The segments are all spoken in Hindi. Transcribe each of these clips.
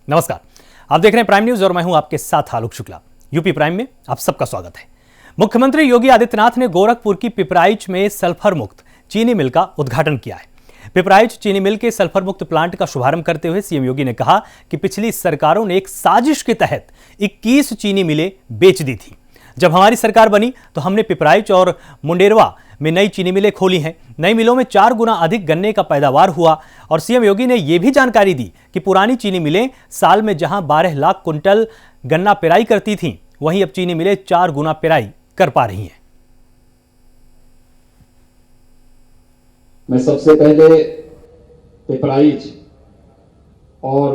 नमस्कार, आप देख रहे हैं प्राइम न्यूज और मैं हूं आपके साथ आलोक शुक्ला। यूपी प्राइम में आप सबका स्वागत है। मुख्यमंत्री योगी आदित्यनाथ ने गोरखपुर की पिपराइच में सल्फर मुक्त चीनी मिल का उद्घाटन किया है। पिपराइच चीनी मिल के सल्फर मुक्त प्लांट का शुभारंभ करते हुए सीएम योगी ने कहा कि पिछली सरकारों ने एक साजिश के तहत 21 चीनी मिलें बेच दी थी। जब हमारी सरकार बनी तो हमने पिपराइच और मुंडेरवा में नई चीनी मिलें खोली हैं। नई मिलों में 4 गुना अधिक गन्ने का पैदावार हुआ और सीएम योगी ने यह भी जानकारी दी कि पुरानी चीनी मिलें साल में जहां 12 लाख कुंटल गन्ना पेराई करती थीं, वहीं अब चीनी मिलें 4 गुना पेराई कर पा रही हैं। मैं सबसे पहले पिपराइच और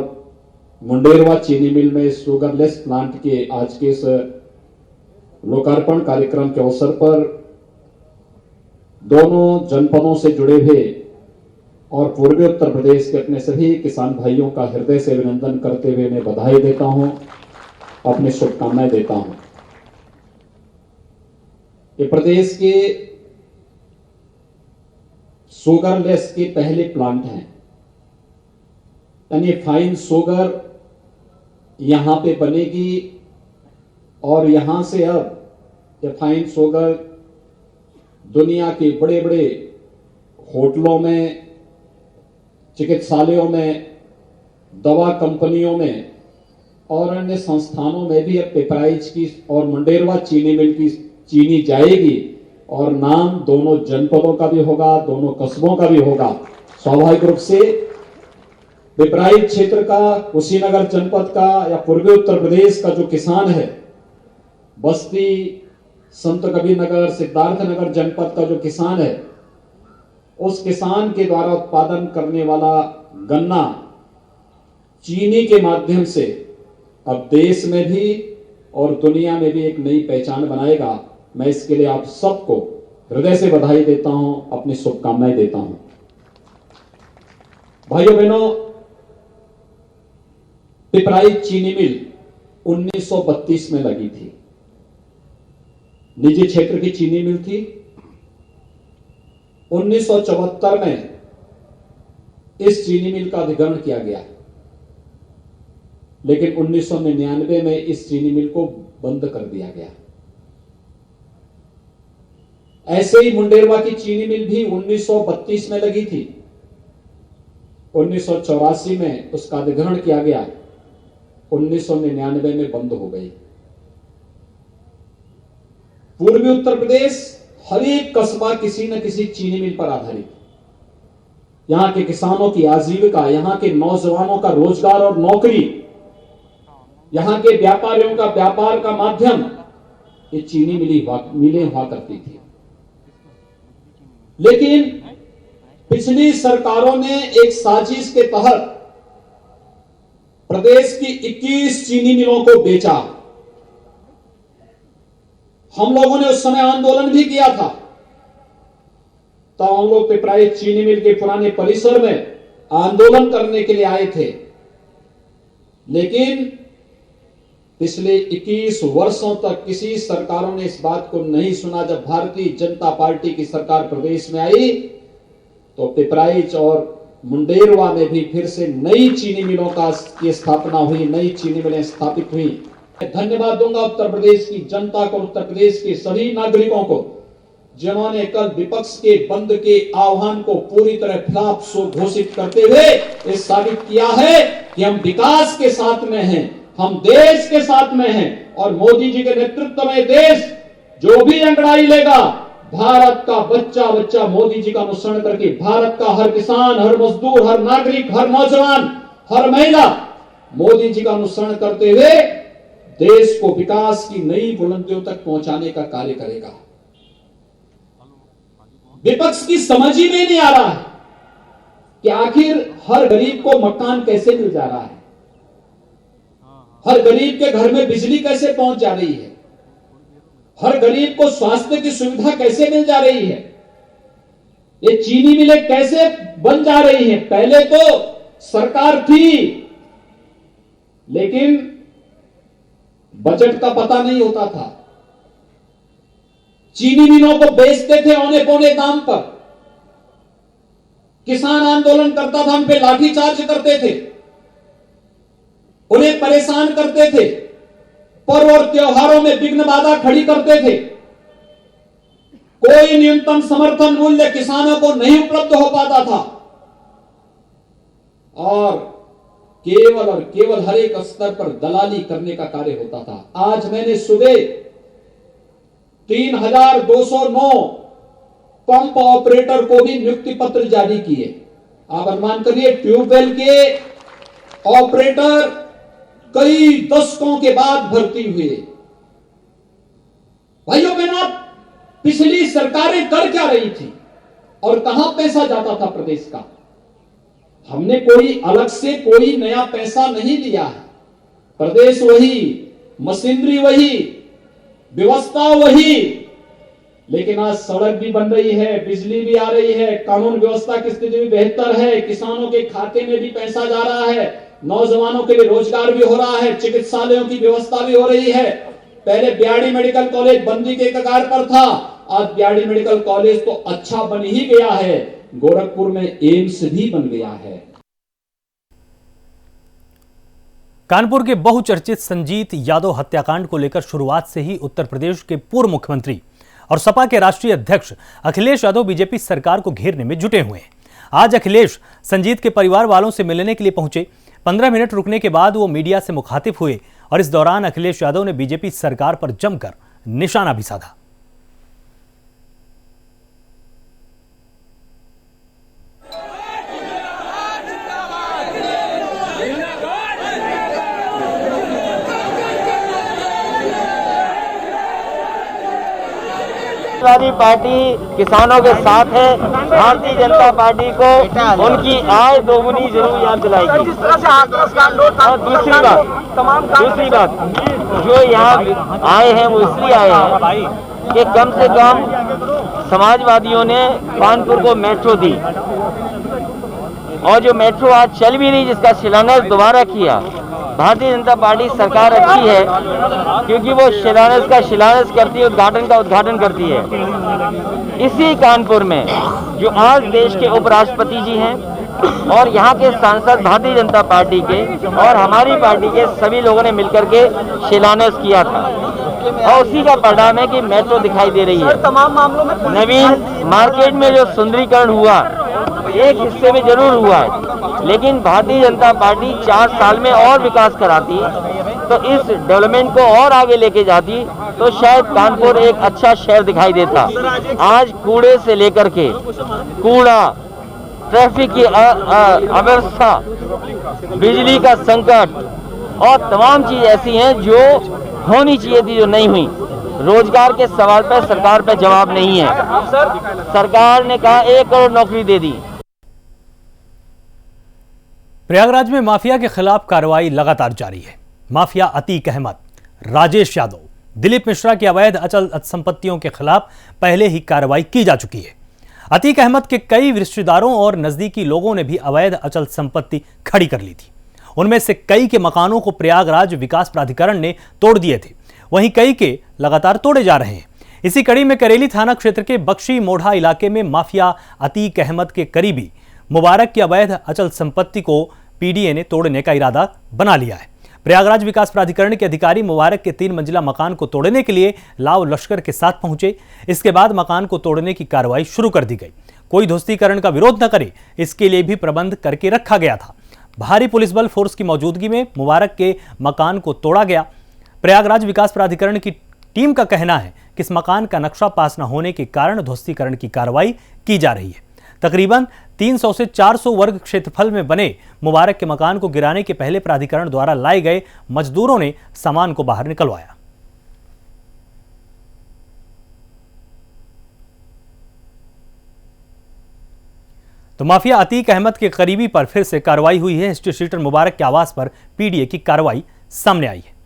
मुंडेरवा चीनी मिल में शुगरलेस प्लांट के आज के इस लोकार्पण कार्यक्रम के अवसर पर दोनों जनपदों से जुड़े हुए और पूर्वी उत्तर प्रदेश के अपने सभी किसान भाइयों का हृदय से अभिनंदन करते हुए मैं बधाई देता हूं, अपनी शुभकामनाएं देता हूं। ये प्रदेश के शुगरलेस के पहले प्लांट हैं, यानी फाइन शुगर यहां पे बनेगी और यहां से अब ये फाइन शुगर दुनिया के बड़े बड़े होटलों में, चिकित्सालयों में, दवा कंपनियों में और अन्य संस्थानों में भी अब पिपराइच की और मुंडेरवा चीनी मिल की चीनी जाएगी और नाम दोनों जनपदों का भी होगा, दोनों कस्बों का भी होगा। स्वाभाविक रूप से पिपराइच क्षेत्र का, कुशीनगर जनपद का या पूर्वी उत्तर प्रदेश का जो किसान है, बस्ती, संत कबीर नगर, सिद्धार्थनगर जनपद का जो किसान है, उस किसान के द्वारा उत्पादन करने वाला गन्ना चीनी के माध्यम से अब देश में भी और दुनिया में भी एक नई पहचान बनाएगा। मैं इसके लिए आप सबको हृदय से बधाई देता हूं, अपनी शुभकामनाएं देता हूं। भाइयों बहनों, पिपराइच चीनी मिल 1932 में लगी थी। निजी क्षेत्र की चीनी मिल थी। 1974 में इस चीनी मिल का अधिग्रहण किया गया, लेकिन 1999 में इस चीनी मिल को बंद कर दिया गया। ऐसे ही मुंडेरवा की चीनी मिल भी 1932 में लगी थी। 1984 में उसका अधिग्रहण किया गया, 1999 में बंद हो गई। पूर्वी उत्तर प्रदेश हर एक कस्बा किसी न किसी चीनी मिल पर आधारित। यहां के किसानों की आजीविका, यहां के नौजवानों का रोजगार और नौकरी, यहां के व्यापारियों का व्यापार का माध्यम ये चीनी मिलें हुआ करती थी। लेकिन पिछली सरकारों ने एक साजिश के तहत प्रदेश की 21 चीनी मिलों को बेचा। हम लोगों ने उस समय आंदोलन भी किया था। तो हम लोग पिपराइच चीनी मिल के पुराने परिसर में आंदोलन करने के लिए आए थे, लेकिन पिछले 21 वर्षों तक किसी सरकारों ने इस बात को नहीं सुना। जब भारतीय जनता पार्टी की सरकार प्रदेश में आई तो पिपराइच और मुंडेरवा में भी फिर से नई चीनी मिलों की स्थापना हुई, नई चीनी मिलें स्थापित हुई। धन्यवाद दूंगा उत्तर प्रदेश की जनता को, उत्तर प्रदेश के सभी नागरिकों को, जिन्होंने कल विपक्ष के बंद के आह्वान को पूरी तरह खिलाफ घोषित करते हुए ये साबित किया है कि हम विकास के साथ में हैं, हम देश के साथ में हैं और मोदी जी के नेतृत्व में देश जो भी अंगड़ाई लेगा, भारत का बच्चा बच्चा मोदी जी का अनुसरण करके, भारत का हर किसान, हर मजदूर, हर नागरिक, हर नौजवान, हर महिला मोदी जी का अनुसरण करते हुए देश को विकास की नई बुलंदियों तक पहुंचाने का कार्य करेगा। विपक्ष की समझ ही में नहीं आ रहा है कि आखिर हर गरीब को मकान कैसे मिल जा रहा है, हर गरीब के घर में बिजली कैसे पहुंच जा रही है, हर गरीब को स्वास्थ्य की सुविधा कैसे मिल जा रही है, ये चीनी मिलें कैसे बन जा रही हैं। पहले तो सरकार थी, लेकिन बजट का पता नहीं होता था। चीनी मिलों को बेचते थे औने पौने दाम पर। किसान आंदोलन करता था, हम पे लाठीचार्ज करते थे। परेशान करते थे, पर्व और त्योहारों में विघ्न बाधा खड़ी करते थे, कोई न्यूनतम समर्थन मूल्य किसानों को नहीं उपलब्ध हो पाता था और केवल हर एक स्तर पर दलाली करने का कार्य होता था। आज मैंने सुबह 3209 पंप ऑपरेटर को भी नियुक्ति पत्र जारी किए। आप अनुमान करिए, ट्यूबवेल के ऑपरेटर कई दशकों के बाद भर्ती हुए। भाइयों बहनों, पिछली सरकारें कर क्या रही थी और कहां पैसा जाता था प्रदेश का? हमने कोई अलग से कोई नया पैसा नहीं दिया है। प्रदेश वही, मशीनरी वही, व्यवस्था वही, लेकिन आज सड़क भी बन रही है, बिजली भी आ रही है, कानून व्यवस्था की स्थिति भी बेहतर है, किसानों के खाते में भी पैसा जा रहा है, नौजवानों के लिए रोजगार भी हो रहा है, चिकित्सालयों की व्यवस्था भी हो रही है। पहले ब्याड़ी मेडिकल कॉलेज बंदी के कगार पर था, आज ब्याड़ी मेडिकल कॉलेज तो अच्छा बन ही गया है, गोरखपुर में एम्स भी बन गया है। कानपुर के बहुचर्चित संजीत यादव हत्याकांड को लेकर शुरुआत से ही उत्तर प्रदेश के पूर्व मुख्यमंत्री और सपा के राष्ट्रीय अध्यक्ष अखिलेश यादव बीजेपी सरकार को घेरने में जुटे हुए हैं। आज अखिलेश संजीत के परिवार वालों से मिलने के लिए पहुंचे। 15 मिनट रुकने के बाद वो मीडिया से मुखातिब हुए और इस दौरान अखिलेश यादव ने बीजेपी सरकार पर जमकर निशाना भी साधा। समाजवादी पार्टी किसानों के साथ है। भारतीय जनता पार्टी को उनकी आय दोगुनी जरूर याद दिलाएगी। और दूसरी बात जो यहाँ आए हैं वो इसलिए आए हैं कि कम से कम समाजवादियों ने कानपुर को मेट्रो दी और जो मेट्रो आज चल भी रही, जिसका शिलान्यास दोबारा किया। भारतीय जनता पार्टी सरकार अच्छी है क्योंकि वो शिलान्यास का शिलान्यास करती है, उद्घाटन का उद्घाटन करती है। इसी कानपुर में जो आज देश के उपराष्ट्रपति जी हैं और यहाँ के सांसद भारतीय जनता पार्टी के और हमारी पार्टी के सभी लोगों ने मिलकर के शिलान्यास किया था और उसी का परिणाम है कि मेट्रो दिखाई दे रही है। तमाम मामलों में नवीन मार्केट में जो सुंदरीकरण हुआ एक हिस्से में जरूर हुआ है, लेकिन भारतीय जनता पार्टी 4 साल में और विकास कराती तो इस डेवलपमेंट को और आगे लेके जाती तो शायद कानपुर एक अच्छा शहर दिखाई देता। आज कूड़े से लेकर के कूड़ा, ट्रैफिक की अव्यवस्था, बिजली का संकट और तमाम चीज ऐसी हैं जो होनी चाहिए थी जो नहीं हुई। रोजगार के सवाल पर सरकार पर जवाब नहीं है। सरकार ने कहा 1 करोड़ नौकरी दे दी। प्रयागराज में माफिया के खिलाफ कार्रवाई लगातार जारी है। माफिया अतीक अहमद, राजेश यादव, दिलीप मिश्रा की अवैध अचल संपत्तियों के खिलाफ पहले ही कार्रवाई की जा चुकी है। अतीक अहमद के कई रिश्तेदारों और नजदीकी लोगों ने भी अवैध अचल संपत्ति खड़ी कर ली थी। उनमें से कई के मकानों को प्रयागराज विकास प्राधिकरण ने तोड़ दिए थे, वहीं कई के लगातार तोड़े जा रहे हैं। इसी कड़ी में करेली थाना क्षेत्र के बख्शी मोढ़ा इलाके में माफिया अतीक अहमद के करीबी मुबारक की अवैध अचल संपत्ति को पीडीए ने तोड़ने का इरादा बना लिया है। प्रयागराज विकास प्राधिकरण के अधिकारी मुबारक के 3 मंजिला मकान को तोड़ने के लिए लाव लश्कर के साथ पहुंचे। इसके बाद मकान को तोड़ने की कार्रवाई शुरू कर दी गई। कोई ध्वस्तीकरण का विरोध न करे, इसके लिए भी प्रबंध करके रखा गया था। भारी पुलिस बल फोर्स की मौजूदगी में मुबारक के मकान को तोड़ा गया। प्रयागराज विकास प्राधिकरण की टीम का कहना है कि इस मकान का नक्शा पास न होने के कारण ध्वस्तीकरण की कार्रवाई की जा रही है। तकरीबन 300 से 400 वर्ग क्षेत्रफल में बने मुबारक के मकान को गिराने के पहले प्राधिकरण द्वारा लाए गए मजदूरों ने सामान को बाहर निकलवाया। तो माफिया अतीक अहमद के करीबी पर फिर से कार्रवाई हुई है। हिस्ट्री शीटर मुबारक के आवास पर पीडीए की कार्रवाई सामने आई है।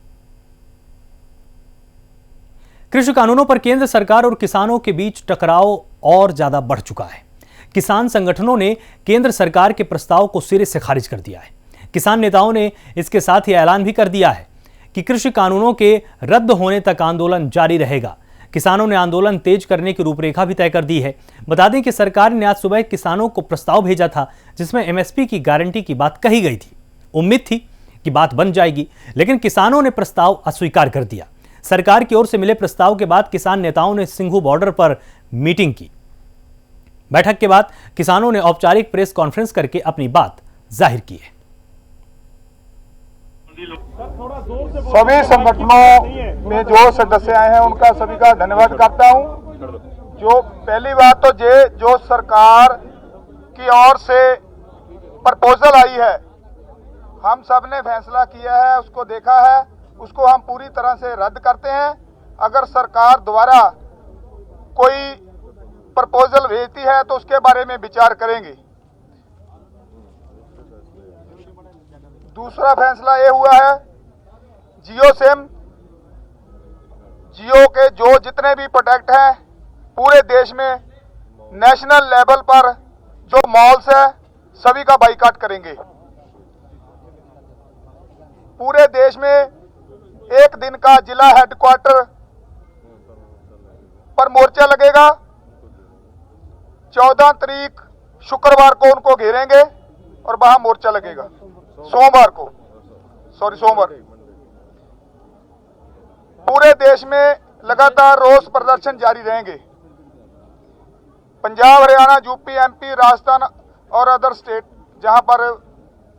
कृषि कानूनों पर केंद्र सरकार और किसानों के बीच टकराव और ज्यादा बढ़ चुका है। किसान संगठनों ने केंद्र सरकार के प्रस्ताव को सिरे से खारिज कर दिया है। किसान नेताओं ने इसके साथ ही ऐलान भी कर दिया है कि कृषि कानूनों के रद्द होने तक आंदोलन जारी रहेगा। किसानों ने आंदोलन तेज करने की रूपरेखा भी तय कर दी है। बता दें कि सरकार ने आज सुबह किसानों को प्रस्ताव भेजा था जिसमें एमएसपी की गारंटी की बात कही गई थी। उम्मीद थी कि बात बन जाएगी, लेकिन किसानों ने प्रस्ताव अस्वीकार कर दिया। सरकार की ओर से मिले प्रस्ताव के बाद किसान नेताओं ने सिंघू बॉर्डर पर मीटिंग की। बैठक के बाद किसानों ने औपचारिक प्रेस कॉन्फ्रेंस करके अपनी बात जाहिर की है। सभी संगठनों में जो सदस्य आए हैं उनका सभी का धन्यवाद करता हूं। जो पहली बात तो जो सरकार की ओर से प्रपोजल आई है, हम सब ने फैसला किया है, उसको देखा है, उसको हम पूरी तरह से रद्द करते हैं। अगर सरकार द्वारा कोई प्रपोजल भेजती है तो उसके बारे में विचार करेंगे। दूसरा फैसला ये हुआ है, जियो के जो जितने भी प्रोडक्ट हैं पूरे देश में नेशनल लेवल पर जो मॉल्स है सभी का बाइकाट करेंगे। पूरे देश में एक दिन का जिला हेडक्वार्टर पर मोर्चा लगेगा। 14 तारीख शुक्रवार को उनको घेरेंगे और वहां मोर्चा लगेगा। सोमवार पूरे देश में लगातार रोष प्रदर्शन जारी रहेंगे। पंजाब, हरियाणा, यूपी, एमपी, राजस्थान और अदर स्टेट जहां पर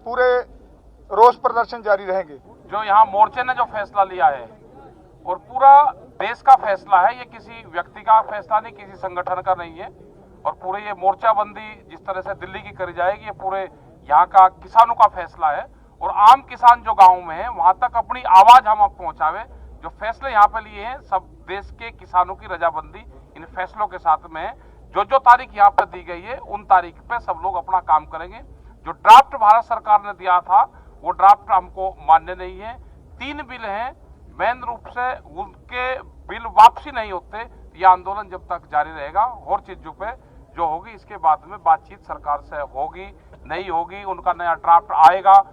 पूरे रोष प्रदर्शन जारी रहेंगे। जो यहाँ मोर्चे ने जो फैसला लिया है और पूरा देश का फैसला है, ये किसी व्यक्ति का फैसला नहीं, किसी संगठन का नहीं है। और पूरे ये मोर्चाबंदी जिस तरह से दिल्ली की करी जाएगी, ये पूरे यहाँ का किसानों का फैसला है। और आम किसान जो गाँव में है वहां तक अपनी आवाज हम पहुंचावे। जो फैसले यहाँ पे लिए हैं सब देश के किसानों की रजामंदी इन फैसलों के साथ में है। जो तारीख यहाँ पे दी गई है उन तारीख पे सब लोग अपना काम करेंगे। जो ड्राफ्ट भारत सरकार ने दिया था वो ड्राफ्ट हमको मान्य नहीं है। 3 बिल हैं, मेन रूप से उनके बिल वापसी नहीं होते, यह आंदोलन जब तक जारी रहेगा। और चीजों पे जो होगी इसके बाद में बातचीत सरकार से होगी नहीं होगी, उनका नया ड्राफ्ट आएगा,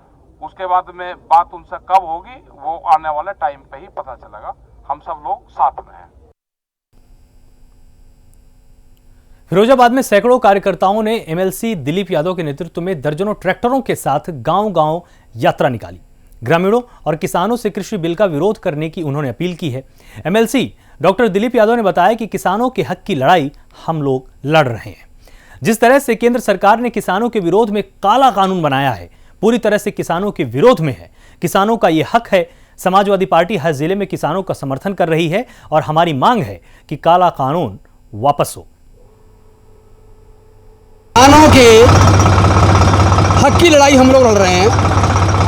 उसके बाद में बात उनसे कब होगी वो आने वाले टाइम पे ही पता चलेगा। हम सब लोग साथ में हैं। फिरोजाबाद में सैकड़ों कार्यकर्ताओं ने एमएलसी दिलीप यादव के नेतृत्व में दर्जनों ट्रैक्टरों के साथ गांव-गांव यात्रा निकाली। ग्रामीणों और किसानों से कृषि बिल का विरोध करने की उन्होंने अपील की है। एमएलसी डॉक्टर दिलीप यादव ने बताया कि किसानों के हक की लड़ाई हम लोग लड़ रहे हैं। जिस तरह से केंद्र सरकार ने किसानों के विरोध में काला कानून बनाया है, पूरी तरह से किसानों के विरोध में है। किसानों का यह हक है। समाजवादी पार्टी हर जिले में किसानों का समर्थन कर रही है और हमारी मांग है कि काला कानून वापस हो। किसानों के हक की लड़ाई हम लोग लड़ रहे हैं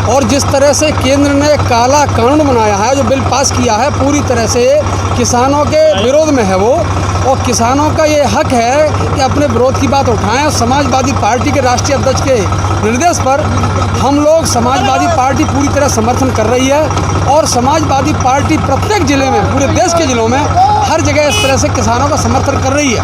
और जिस तरह से केंद्र ने काला कानून बनाया है, जो बिल पास किया है, पूरी तरह से किसानों के विरोध में है वो। और किसानों का ये हक है कि अपने विरोध की बात उठाएं। समाजवादी पार्टी के राष्ट्रीय अध्यक्ष के निर्देश पर हम लोग समाजवादी पार्टी पूरी तरह समर्थन कर रही है और समाजवादी पार्टी प्रत्येक जिले में, पूरे देश के जिलों में हर जगह इस तरह से किसानों का समर्थन कर रही है।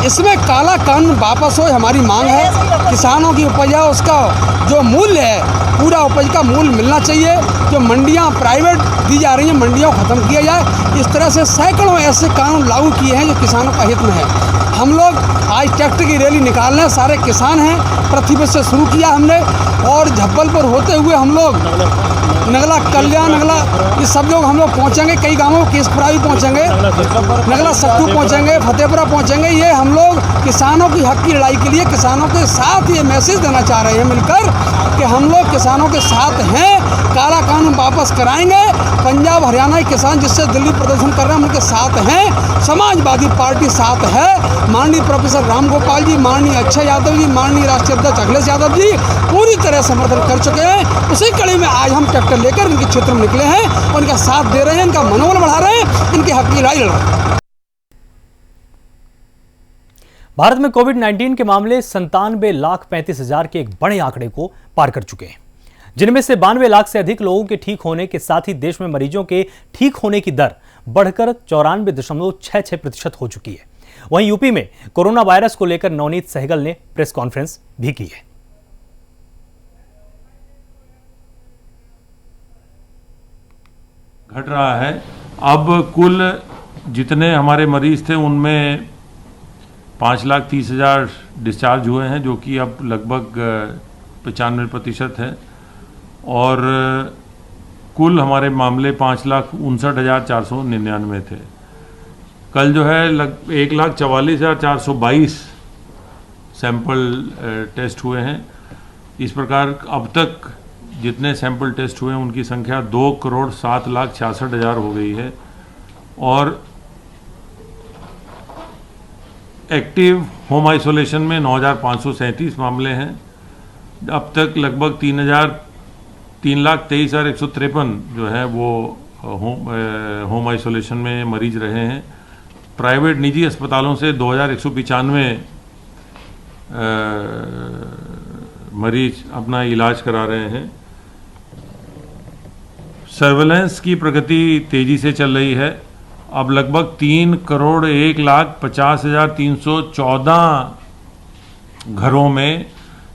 इसमें काला कानून वापस हो, हमारी मांग है। किसानों की उपज है उसका जो मूल्य है, पूरा उपज का मूल्य मिलना चाहिए। जो मंडियां प्राइवेट दी जा रही हैं, मंडियों को ख़त्म किया जाए। इस तरह से सैकड़ों ऐसे कानून लागू किए हैं जो किसानों का हित में है। हम लोग आज ट्रैक्टर की रैली निकाल रहे हैं, सारे किसान हैं। पृथ्वी से शुरू किया हमने और जब्बलपुर होते हुए हम लोग नगला, कल्याण, नगला, ये सब लोग हम लोग पहुँचेंगे। कई गाँवों केसपुरा भी पहुँचेंगे, नगला सत्तू पहुँचेंगे, फतेहपुरा पहुँचेंगे। ये हम लोग किसानों की हक की लड़ाई के लिए किसानों के साथ ये मैसेज देना चाह रहे हैं मिलकर कि हम लोग किसानों के साथ हैं। काला कानून वापस कराएंगे। पंजाब, हरियाणा के किसान जिससे दिल्ली प्रदर्शन कर रहे हैं उनके साथ हैं। समाजवादी पार्टी साथ है। माननीय प्रोफेसर राम गोपाल जी, माननीय अक्षय यादव जी, माननीय राष्ट्रीय अध्यक्ष अखिलेश यादव जी पूरी तरह समर्थन कर चुके हैं। उसी कड़ी में आज हम ट्रैक्टर लेकर इनके क्षेत्र में निकले हैं और इनका साथ दे रहे हैं, इनका मनोबल बढ़ा रहे हैं, इनके हक की लड़ाई लड़ रहे हैं। भारत में कोविड-19 के मामले 97,35,000 के एक बड़े आंकड़े को पार कर चुके हैं, जिनमें से 92 लाख से अधिक लोगों के ठीक होने के साथ ही देश में मरीजों के ठीक होने की दर बढ़कर 94.66% हो चुकी है। वहीं यूपी में कोरोना वायरस को लेकर नवनीत सहगल ने प्रेस कॉन्फ्रेंस भी की है। घट रहा है। अब कुल जितने हमारे मरीज थे उनमें 5,30,000 डिस्चार्ज हुए हैं, जो कि अब लगभग 95% है। और कुल हमारे मामले 5,59,499 थे। कल जो है 1,44,422 सैंपल टेस्ट हुए हैं। इस प्रकार अब तक जितने सैंपल टेस्ट हुए हैं उनकी संख्या 2,07,66,000 हो गई है और एक्टिव होम आइसोलेशन में 9,537 मामले हैं। अब तक लगभग 3,23,153 जो है वो होम आइसोलेशन में मरीज रहे हैं। प्राइवेट निजी अस्पतालों से 2,195 मरीज अपना इलाज करा रहे हैं। सर्वेलेंस की प्रगति तेजी से चल रही है। अब लगभग 3,01,50,314 घरों में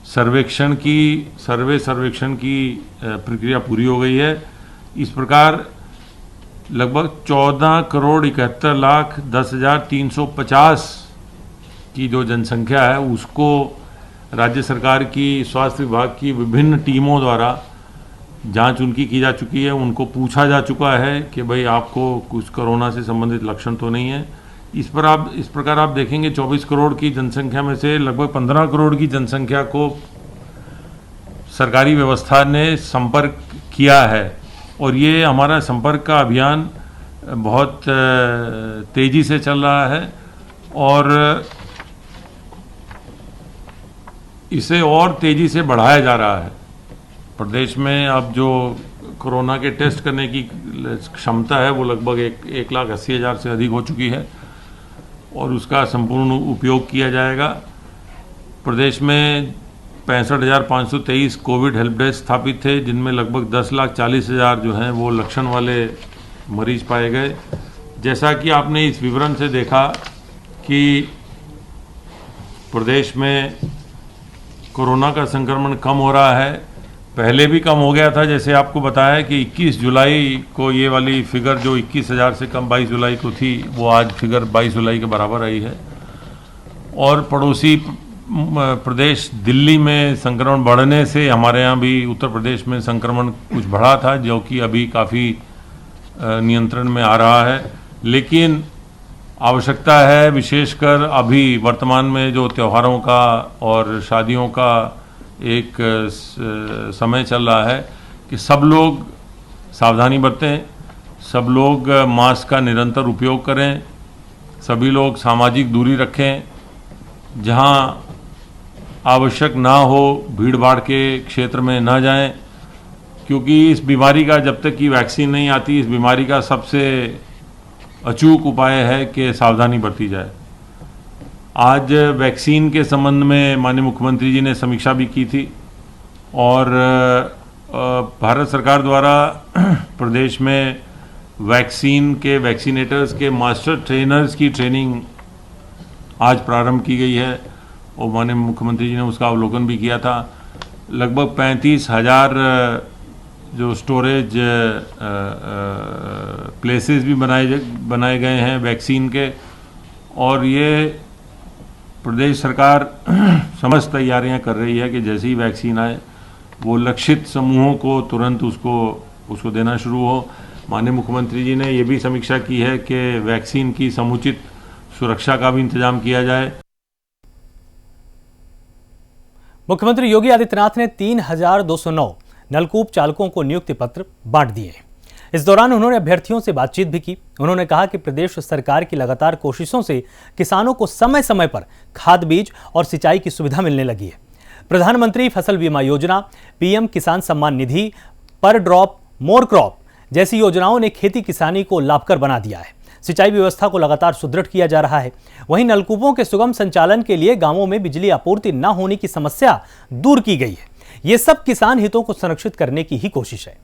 सर्वेक्षण की प्रक्रिया पूरी हो गई है। इस प्रकार लगभग 14,71,10,350 की जो जनसंख्या है उसको राज्य सरकार की स्वास्थ्य विभाग की विभिन्न टीमों द्वारा जांच उनकी की जा चुकी है। उनको पूछा जा चुका है कि भाई आपको कुछ कोरोना से संबंधित लक्षण तो नहीं है। इस प्रकार आप देखेंगे 24 करोड़ की जनसंख्या में से लगभग 15 करोड़ की जनसंख्या को सरकारी व्यवस्था ने संपर्क किया है और ये हमारा संपर्क का अभियान बहुत तेजी से चल रहा है और इसे और तेजी से बढ़ाया जा रहा है। प्रदेश में अब जो कोरोना के टेस्ट करने की क्षमता है वो लगभग 1,80,000 से अधिक हो चुकी है और उसका संपूर्ण उपयोग किया जाएगा। प्रदेश में 65,523 कोविड हेल्प डेस्क स्थापित थे जिनमें लगभग 10,40,000 जो हैं वो लक्षण वाले मरीज पाए गए। जैसा कि आपने इस विवरण से देखा कि प्रदेश में कोरोना का संक्रमण कम हो रहा है, पहले भी कम हो गया था। जैसे आपको बताया कि 21 जुलाई को ये वाली फिगर जो 21,000 से कम 22 जुलाई को थी वो आज फिगर 22 जुलाई के बराबर आई है। और पड़ोसी प्रदेश दिल्ली में संक्रमण बढ़ने से हमारे यहाँ भी उत्तर प्रदेश में संक्रमण कुछ बढ़ा था जो कि अभी काफ़ी नियंत्रण में आ रहा है। लेकिन आवश्यकता है विशेषकर अभी वर्तमान में जो त्योहारों का और शादियों का एक समय चल रहा है कि सब लोग सावधानी बरतें, सब लोग मास्क का निरंतर उपयोग करें, सभी लोग सामाजिक दूरी रखें, जहां आवश्यक ना हो भीड़ भाड़ के क्षेत्र में ना जाएं, क्योंकि इस बीमारी का जब तक कि वैक्सीन नहीं आती इस बीमारी का सबसे अचूक उपाय है कि सावधानी बरती जाए। आज वैक्सीन के संबंध में माननीय मुख्यमंत्री जी ने समीक्षा भी की थी और भारत सरकार द्वारा प्रदेश में वैक्सीन के वैक्सीनेटर्स के मास्टर ट्रेनर्स की ट्रेनिंग आज प्रारंभ की गई है और माननीय मुख्यमंत्री जी ने उसका अवलोकन भी किया था। लगभग 35,000 जो स्टोरेज प्लेसेस भी बनाए गए हैं वैक्सीन के और ये प्रदेश सरकार समस्त तैयारियां कर रही है कि जैसे ही वैक्सीन आए वो लक्षित समूहों को तुरंत उसको देना शुरू हो। माननीय मुख्यमंत्री जी ने ये भी समीक्षा की है कि वैक्सीन की समुचित सुरक्षा का भी इंतजाम किया जाए। मुख्यमंत्री योगी आदित्यनाथ ने 3,209 नलकूप चालकों को नियुक्ति पत्र बांट दिए। इस दौरान उन्होंने अभ्यर्थियों से बातचीत भी की। उन्होंने कहा कि प्रदेश सरकार की लगातार कोशिशों से किसानों को समय समय पर खाद बीज और सिंचाई की सुविधा मिलने लगी है। प्रधानमंत्री फसल बीमा योजना, पीएम किसान सम्मान निधि, पर ड्रॉप मोर क्रॉप जैसी योजनाओं ने खेती किसानी को लाभकर बना दिया है। सिंचाई व्यवस्था को लगातार सुदृढ़ किया जा रहा है। वहीं नलकूपों के सुगम संचालन के लिए गांवों में बिजली आपूर्ति न होने की समस्या दूर की गई है। ये सब किसान हितों को संरक्षित करने की ही कोशिश है।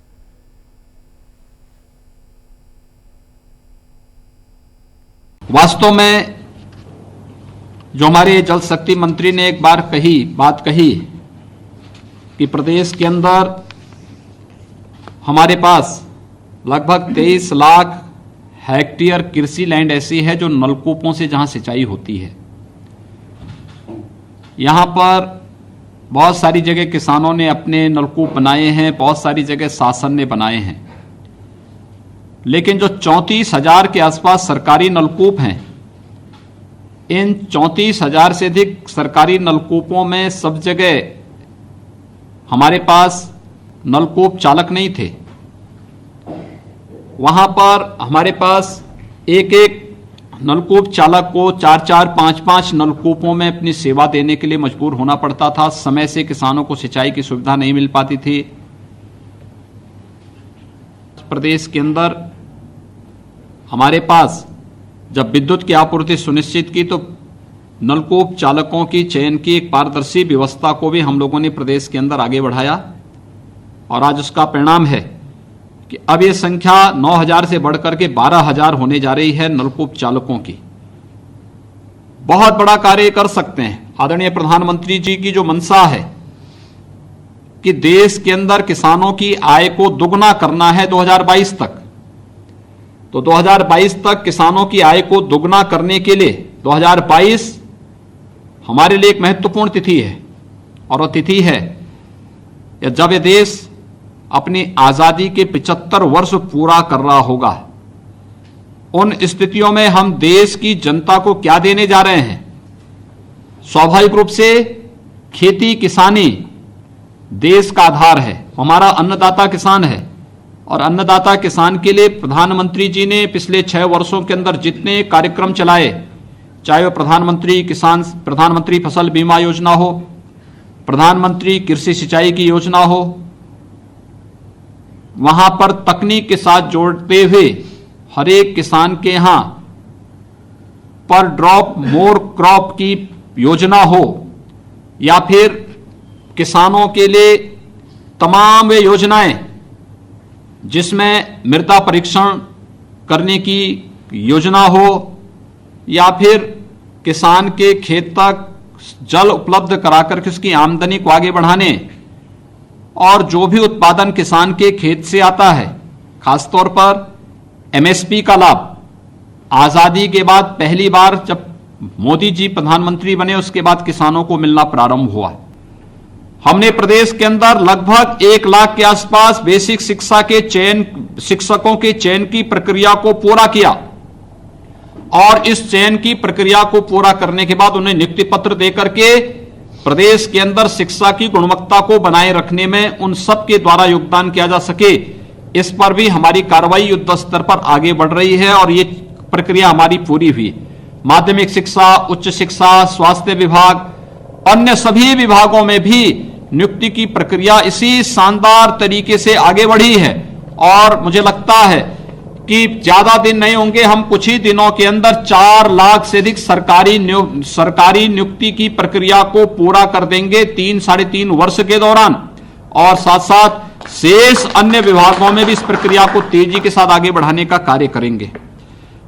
वास्तव में जो हमारे जल शक्ति मंत्री ने एक बार बात कही कि प्रदेश के अंदर हमारे पास लगभग 23 लाख हेक्टेयर कृषि लैंड ऐसी है जो नलकूपों से जहां सिंचाई होती है। यहां पर बहुत सारी जगह किसानों ने अपने नलकूप बनाए हैं, बहुत सारी जगह शासन ने बनाए हैं, लेकिन जो 34,000 के आसपास सरकारी नलकूप हैं, इन 34,000 से अधिक सरकारी नलकूपों में सब जगह हमारे पास नलकूप चालक नहीं थे। वहां पर हमारे पास एक एक नलकूप चालक को 4-4, 5-5 नलकूपों में अपनी सेवा देने के लिए मजबूर होना पड़ता था। समय से किसानों को सिंचाई की सुविधा नहीं मिल पाती थी। प्रदेश के अंदर हमारे पास जब विद्युत की आपूर्ति सुनिश्चित की तो नलकूप चालकों की चयन की एक पारदर्शी व्यवस्था को भी हम लोगों ने प्रदेश के अंदर आगे बढ़ाया और आज उसका परिणाम है कि अब ये संख्या 9,000 से बढ़कर के 12,000 होने जा रही है नलकूप चालकों की। बहुत बड़ा कार्य कर सकते हैं। आदरणीय प्रधानमंत्री जी की जो मंशा है कि देश के अंदर किसानों की आय को दुगना करना है 2022 तक, तो 2022 तक किसानों की आय को दुगना करने के लिए 2022 हमारे लिए एक महत्वपूर्ण तिथि है और वह तिथि है जब यह देश अपनी आजादी के 75 वर्ष पूरा कर रहा होगा। उन स्थितियों में हम देश की जनता को क्या देने जा रहे हैं? स्वाभाविक रूप से खेती किसानी देश का आधार है, हमारा अन्नदाता किसान है और अन्नदाता किसान के लिए प्रधानमंत्री जी ने पिछले 6 वर्षों के अंदर जितने कार्यक्रम चलाए, चाहे वह प्रधानमंत्री फसल बीमा योजना हो, प्रधानमंत्री कृषि सिंचाई की योजना हो, वहां पर तकनीक के साथ जोड़ते हुए हर एक किसान के यहां पर ड्रॉप मोर क्रॉप की योजना हो या फिर किसानों के लिए तमाम वे योजनाएं जिसमें मृदा परीक्षण करने की योजना हो या फिर किसान के खेत तक जल उपलब्ध कराकर के उसकी आमदनी को आगे बढ़ाने और जो भी उत्पादन किसान के खेत से आता है, खासतौर पर एमएसपी का लाभ आजादी के बाद पहली बार जब मोदी जी प्रधानमंत्री बने उसके बाद किसानों को मिलना प्रारंभ हुआ। हमने प्रदेश के अंदर लगभग 1 लाख के आसपास बेसिक शिक्षा के शिक्षकों के चयन की प्रक्रिया को पूरा किया और इस चयन की प्रक्रिया को पूरा करने के बाद उन्हें नियुक्ति पत्र देकर के प्रदेश के अंदर शिक्षा की गुणवत्ता को बनाए रखने में उन सब के द्वारा योगदान किया जा सके, इस पर भी हमारी कार्रवाई युद्ध स्तर पर आगे बढ़ रही है और ये प्रक्रिया हमारी पूरी हुई। माध्यमिक शिक्षा, उच्च शिक्षा, स्वास्थ्य विभाग, अन्य सभी विभागों में भी नियुक्ति की प्रक्रिया इसी शानदार तरीके से आगे बढ़ी है और मुझे लगता है कि ज्यादा दिन नहीं होंगे, हम कुछ ही दिनों के अंदर 4 लाख से अधिक सरकारी नियुक्ति की प्रक्रिया को पूरा कर देंगे 3-3.5 वर्ष के दौरान और साथ साथ शेष अन्य विभागों में भी इस प्रक्रिया को तेजी के साथ आगे बढ़ाने का कार्य करेंगे।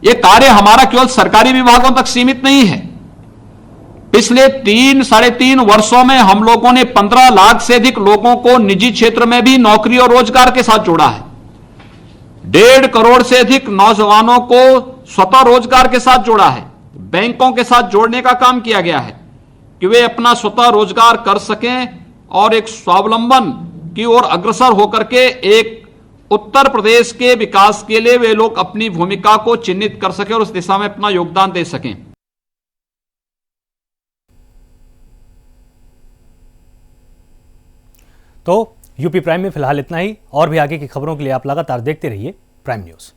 यह कार्य हमारा केवल सरकारी विभागों तक सीमित नहीं है। पिछले 3-3.5 वर्षों में हम लोगों ने 15 लाख से अधिक लोगों को निजी क्षेत्र में भी नौकरी और रोजगार के साथ जोड़ा है। 1.5 करोड़ से अधिक नौजवानों को स्वतः रोजगार के साथ जोड़ा है। बैंकों के साथ जोड़ने का काम किया गया है कि वे अपना स्वतः रोजगार कर सकें और एक स्वावलंबन की ओर अग्रसर होकर के एक उत्तर प्रदेश के विकास के लिए वे लोग अपनी भूमिका को चिन्हित कर सकें और उस दिशा में अपना योगदान दे सकें। तो यूपी प्राइम में फिलहाल इतना ही। और भी आगे की खबरों के लिए आप लगातार देखते रहिए प्राइम न्यूज।